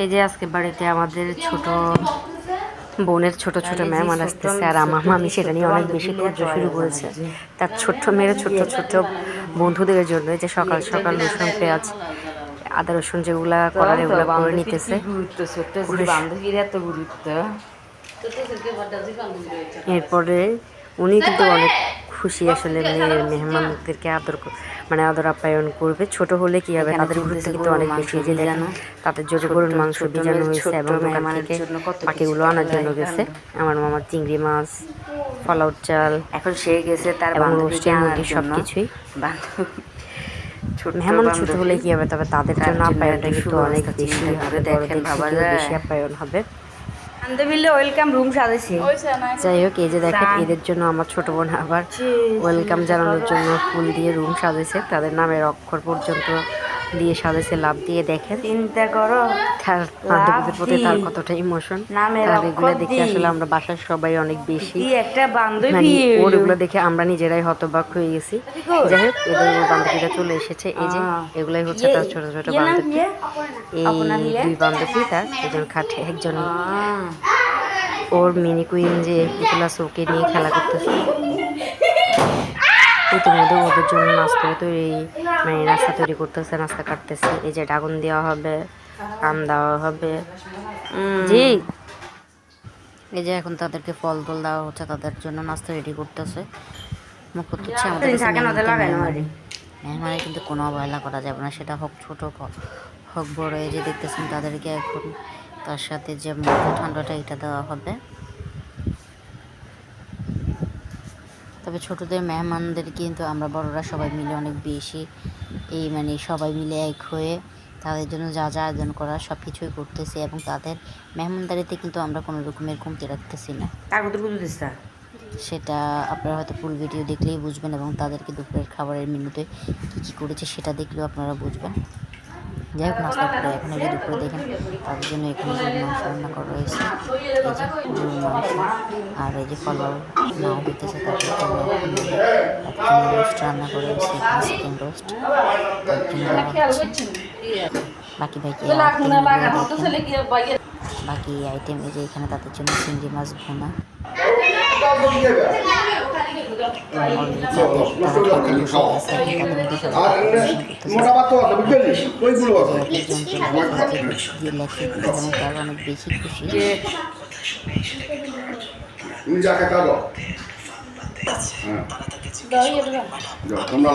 এই যে আজকে বাড়িতে আমাদের ছোট বোনের ছোট ছোট মেহমান আসতেছে, আর আমার মামি সেটা নিয়ে অনেক বেশি তোড়জোড় শুরু করেছে তার ছোট্ট মেয়ের ছোট্ট ছোট্ট বন্ধুদের জন্য। যে সকাল সকাল রসুন পেঁয়াজ আদা রসুন যেগুলা করার এগুলা করে নিতেছে। এরপরে উনি কিন্তু অনেক খুশি আসলে মেহমানদেরকে আদর আপ্যায়ন করবে। ছোট হলে কি হবে, তাদের গুরুত্ব কিন্তু অনেক বেশি। যে দেখেন তাদের জন্য গরুর মাংস ভিজানো হয়েছে এবং দোকান থেকে বাকিগুলো আনার জন্য গেছে। আমার মামার চিংড়ি মাছ, ফলাউট চাল, এখন সে গেছে তার বান্ধবীকে আনার সবকিছুই। মেহমান ছোট হলে কি হবে, তবে তাদের জন্য আপ্যায়নটা কিন্তু অনেক বেশি হবে। দেখেন বাবা বেশি আপ্যায়ন হবে। ওয়েলকাম রুম সাজাইছে। যাই হোক, এই যে দেখেন এদের জন্য আমার ছোট বোন আবার ওয়েলকাম জানানোর জন্য ফুল দিয়ে রুম সাজাইছে। তাদের নামের অক্ষর পর্যন্ত দিয়ে সাজাইছে লাভ দিয়ে। দেখেন চিন্তা করো তার বান্ধবীদের প্রতি তার কতটা ইমোশন। তার এগুলো দেখে আসলে আমরা বাসার সবাই অনেক বেশি একটা বান্ধবী, ওর এগুলো দেখে আমরা নিজেরাই হতবাক হয়ে গেছি। যাই হোক, এদের বান্ধবীরা চলে এসেছে। এই যে এগুলাই হচ্ছে তার ছোট ছোট বান্ধবী। এই দুই বান্ধবী তার, একজন খাটে একজন ওর মিনি কুইন যে পুতুলা ওকে নিয়ে খেলা করতেছে। ইতিমধ্যে ওদের জন্য নাস্তা তৈরি করতেছে, নাস্তা কাটতেছে। এই যে ডাগন দেওয়া হবে, কান দেওয়া হবে। জি, এই যে এখন তাদেরকে ফল টল দেওয়া হচ্ছে, তাদের জন্য নাস্তা রেডি করতেছে। মুখ হচ্ছে আমাদের মেহমানের কিন্তু কোনো অবহেলা করা যাবে না, সেটা হোক ছোট হোক বড়। এই যে দেখতেছেন তাদেরকে এখন তার সাথে যে ঠান্ডাটা এটা দেওয়া হবে। তবে ছোটদের মেহমানদের কিন্তু আমরা বড়রা সবাই মিলে অনেক বেশি সবাই মিলে এক হয়ে তাদের জন্য যা যা আয়োজন করা সব কিছুই করতেছি, এবং তাদের মেহমানদারিতে কিন্তু আমরা কোনো রকমের কমতি রাখতেছি না। সেটা আপনারা হয়তো ফুল ভিডিও দেখলেই বুঝবেন, এবং তাদেরকে দুপুরের খাবারের মেনুতে কী কী করেছে সেটা দেখলেও আপনারা বুঝবেন। যাই হোক, নাস্তা করে এখন এই যে দুপুরে দেখেন তাদের জন্য এখানে গরুর মাংস রান্না করা হয়েছে। এই যে গরুর মাংস আর এই যে ফলাও নাও হইতেছে, তাদের জন্য রোস্ট রান্না করা হয়েছে, চিকেন রোস্ট তার জন্য বাকি আইটেম এই যে এখানে তাদের জন্য চিংড়ি মাছ ভুনা। অনেক বেশি খুশি। তোমরা